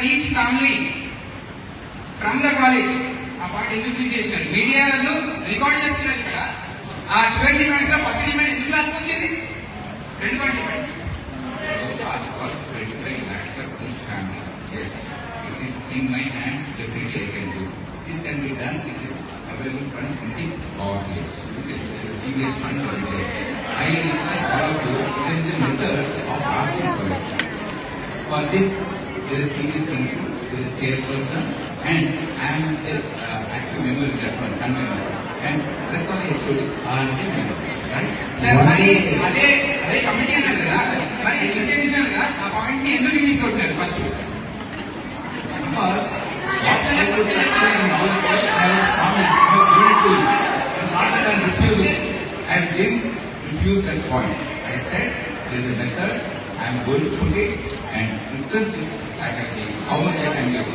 each family from the college. ఆ point ఎందుకు తీసి చేసినారు? మీడియాలో రికార్డ్ చేస్తున్నారు ఇక్కడ. ఆ 20 minutes లో ఫస్ట్ డిమాండ్ ఎందుకు రాసి వచ్చింది? 2 పాయింట్ చెప్పండి. Yes, it is in my hands. Definitely I can do. This can be done with the available funds in the power place. There is a serious fund is there. I request all of you. There is a method of asking for it. For this, there is serious committee, there is a chairperson, and I am an active member in that one, convener. And rest of the HODs are the members, right? Sir, అదే committee అన్నారు కదా, మరి extension గా ఆ point ని ఎందుకు తీసుకుంటున్నారు first? Because what I would say in all the world, I have promised, I have given it to you. It's not that I am refusing. I didn't refuse that point. I said there is a method. I am going to put it and request the faculty how much I can give.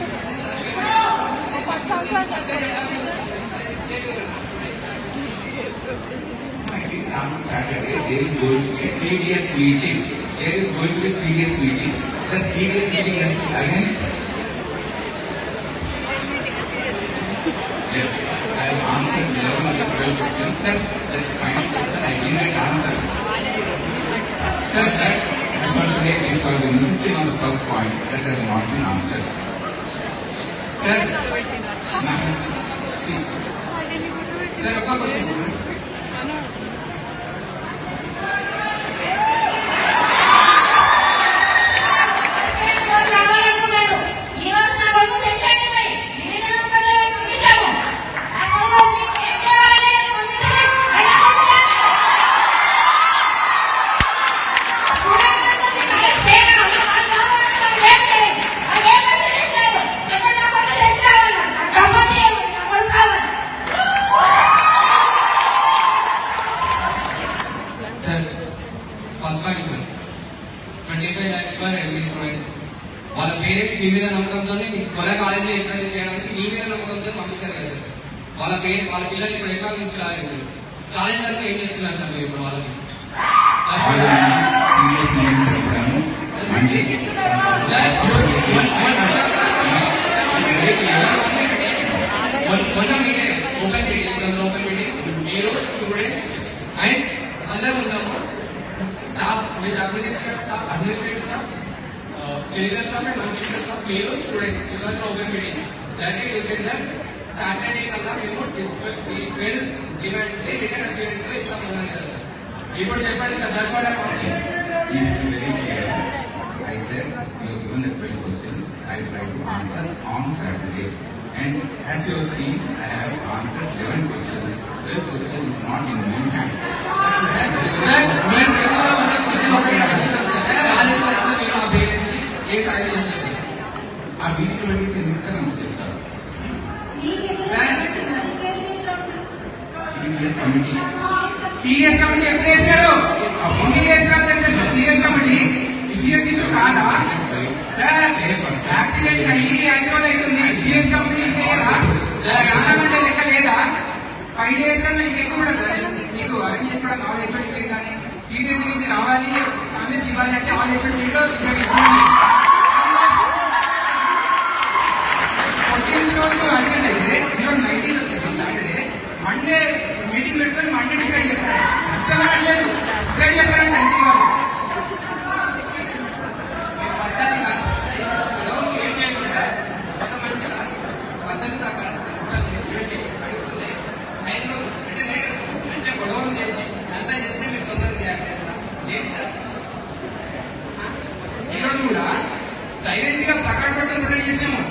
I didn't answer Saturday. There is going to be a CDS meeting. There is going to be a CDS meeting. The CDS meeting has to be against. Yes, I have answered 11 of the 12 questions. Sir, that final question I did not answer. Sir, that has not been because I insisted on the first point that has not been answered. Sir, now, see. Sir, one question. First point sir 25 lakhs for every student. వాళ్ళ parents మీ మీద నమ్మకంతో మన కాలేజీలో encourage చేయడానికి మీ మీద నమ్మకంతో పంపించారు కదా సార్. వాళ్ళ పిల్లలు ఇప్పుడు ఎక్కడ తీసుకురాలేదు. కాలేజ్ వరకు ఏం చేస్తున్నారు సార్ మీరు ఇప్పుడు వాళ్ళకి? మొన్న మీటింగ్ ఓపెన్ మీటింగ్ మీరు స్టూడెంట్స్ అండ్ అందరూ ఉన్నాము. Staff with administrative staff, clinical staff and non-clinical staff, male students, because of open meeting. That day you said that Saturday kalla మేము 12 demands ని written assurance లో ఇస్తామన్నారు కదా సార్. ఇప్పుడు చెప్పండి sir, that's what I was saying. It is very clear. I said you have given the 12 questions. I will try to answer on Saturday. And as you have seen, I have answered 11 questions. 12 question is not in my hands. Sir, నేను చెప్పాలి మన question ఒకటి అడుగుతాను sir. College వరకు మీరు ఆ parents ని ఏ సాయం చేస్తారు సార్? ఆ మీటింగ్ పెట్టి ఇస్తాను చేస్తారు. సీరియస్ కమిటీ ఎప్పుడు వేస్తారు? సీరియస్ కమిటీ సీరియస్ ఇష్యూ కాదా సార్? యాక్సిడెంట్ అయ్యి యాన్యువల్ అవుతుంది. సీరియస్ కమిటీ అంటే లెక్క లేదా? 5 days కన్నా ఎక్కువ కూడా సార్. మీకు అరేంజ్ చేసుకోవడం ఆల్ హెచ్ఓడి పేరు కానీ సీరియస్ నుంచి రావాలి ఫ్యామిలీస్ ఇవ్వాలి అంటే ఆల్ హెచ్ఓడి పేరులో 14th రోజు యాక్సిడెంట్ అయితే ఈరోజు 19th వస్తుంది సాటర్డే. మండే మీటింగ్ పెట్టుకొని మండే డిసైడ్ చేస్తారు. ఇస్తామనట్లేదు, డిసైడ్ చేస్తారంటే అంటే వాళ్ళు పద్ధతిగా ఏం చేయకుండా పద్ధతి ప్రకారం అంటే గొడవలు చేసి అంతా చేస్తే మీరు తొందరగా రియాక్ట్ చేస్తారు. ఏంటి సార్ ఈరోజు కూడా సైలెంట్ గా ప్రకాశ పట్టు ప్రొటెక్ట్ చేసినాము.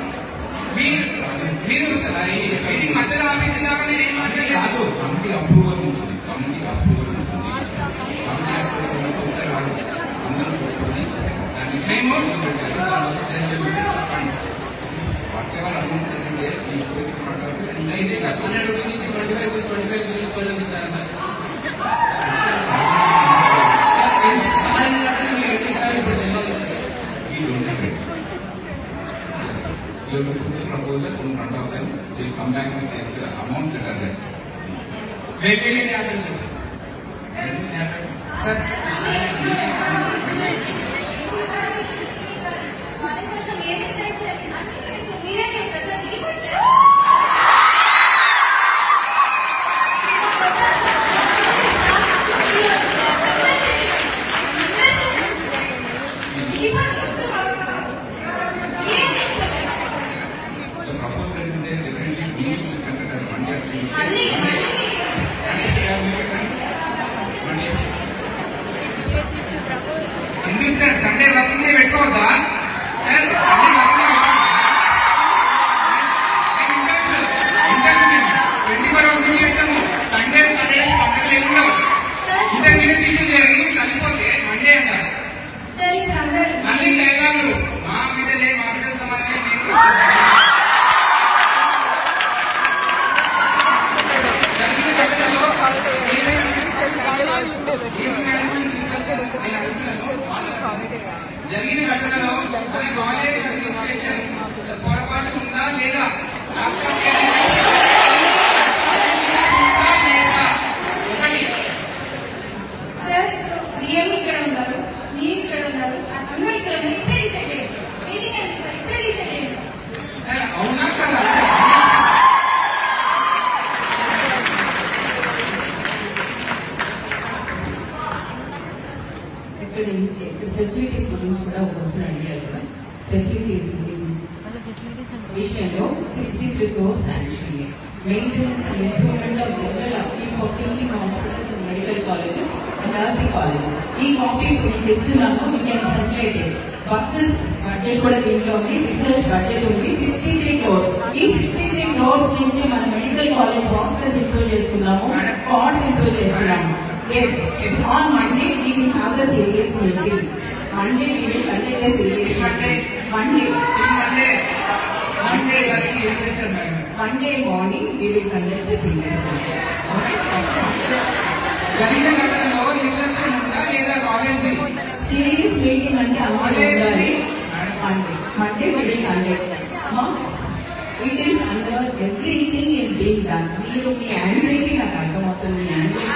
మీరు సార్ ఈ మీటింగ్ మధ్యలో ఆఫీస్ దాకా నేను ఏం మాట్లాడలేదు. కమిటీ అప్రూవల్ ఉంటుంది. కమిటీ అప్రూవల్ ఉంటుంది. కమిటీ అప్రూవల్ ఒకసారి వాడు అందరూ కూర్చొని దాన్ని మేము వాటెవర్ అమౌంట్ అయితే ఈ షోకి అయితే సార్ 100 రూపీస్ నుంచి 25 తీసుకోవడం ఇస్తారా sir? You have to put the proposal in front of them. They will come back with this amount that are there. When will it happen, sir? When will it happen? Sir, What is the The proposal is there, definitely we will conduct a 1 year training. One year. ఎందుకు sir Sunday working day పెట్టుకోవద్దా sir? Sunday working day 24 hours duty చేస్తాము. Sunday పండుగ లేకుండా inter మీద తీసేది చనిపోతే Monday అంటారు. మళ్ళీ డైలాగులు మా బిడ్డలే మా బిడ్డల సమాధానం జరిగిన ఘటనలో మన కాలేజ్ అడ్మినిస్ట్రేషన్ పొరపాటు ఉందా లేదా? ఒకటి సార్ రియల్ ఇక్కడ ఉన్నారు, మీరు ఇక్కడ ఉన్నారు, అందరూ ఇక్కడ ఉన్నారు. ఇప్పుడే డిసైడ్ చేయండి. మీటింగ్ అయింది సార్, ఇప్పుడే డిసైడ్ చేయండి. సార్ అవునా కదా? ఇక్కడ ఫెసిలిటీస్ గురించి కూడా ఒకసారి అడిగారు కదా. ఫెసిలిటీస్ విషయంలో 63 crores sanction, maintenance and improvement of general upkeep of teaching hospitals and medical colleges and nursing colleges. ఈ కాపీ మీకు ఇస్తున్నాను, మీకు సర్క్యులేటెడ్. బస్సెస్ బడ్జెట్ కూడా దీంట్లో ఉంది, రీసెర్చ్ బడ్జెట్ ఉంది 63 crores. ఈ 63 crores నుంచి మనం మెడికల్ కాలేజ్ హాస్పిటల్స్ ఇంప్రూవ్ చేసుకున్నాము, కార్డ్స్ ఇంప్రూవ్ చేసుకున్నాము. Yes, on Monday we will have the serious meeting. Monday we will conduct a serious meeting. Monday morning we will conduct a serious meeting. జరిగిన ఘటనలో నిర్లక్ష్యం ఉందా లేదా? College Serious meeting అంటే అమ్మాయి ఉండాలి. Monday we will conduct. It is under everything is being done. మీరు మీ anxiety నాకు అర్థమవుతుంది, మీ యాంగ్జైటీ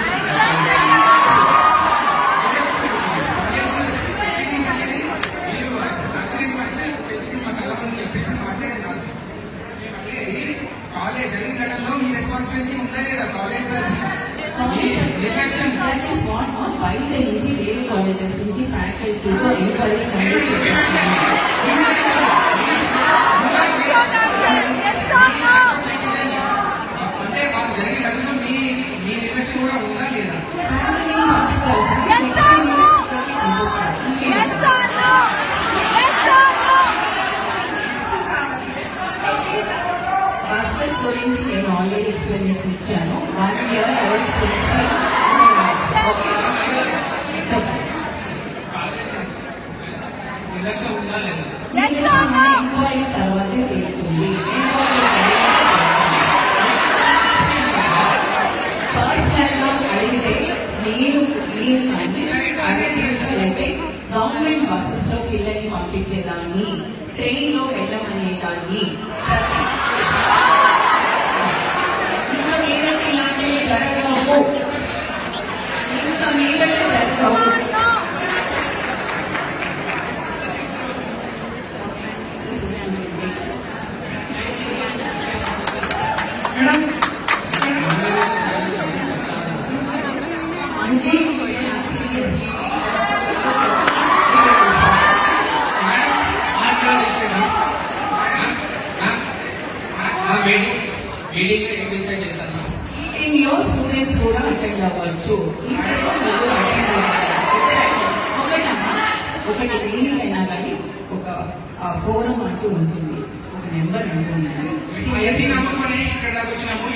కాలేజ్ జరిగిన ఘటనలో మీ రెస్పాన్సిబిలిటీ ఉందా లేదా? కాలేజ్ that is what మా బయట నుంచి వేరే కాలేజెస్ నుంచి ఫ్యాకల్టీతో ఎంక్వైరీ కండక్ట్ చేస్తున్నాము. అంటే వాళ్ళు జరిగిన ఘటనలో మీ నిర్లక్ష్యం కూడా ఉందా లేదా? బస్సెస్ గురించి నేను ఆల్రెడీ ఎక్స్ప్లెనేషన్ ఇచ్చాను. 1 year అవర్స్ ప్రిన్సిపల్ చెప్పండి. నిర్లక్ష్యం ఉందా లేదా? ఎంక్వైరీ తర్వాతే తెలుస్తుంది. పర్సనల్ గా అడిగితే నేను తీసుకెళ్ళి గవర్నమెంట్ బస్సెస్ లో పిల్లల్ని పంపించేదాన్ని, ట్రైన్ లో వెళ్ళమనేదాన్ని. ఇంకా మీదంటే ఇలాంటివి జరగవు, ఇంకా మీదంటే జరగవు. అంటే సీరియస్ మీటింగ్ లో స్టూడెంట్స్ కూడా అటెండ్ అవ్వచ్చు. ఇద్దరు ముగ్గురు అటెండ్ ఒకటి దేనికైనా కానీ ఒక ఫోరం అంటూ ఉంటుంది, ఒక నెంబర్ అంటూ ఉంటుంది. నమ్మకం ఇక్కడ వచ్చినప్పుడు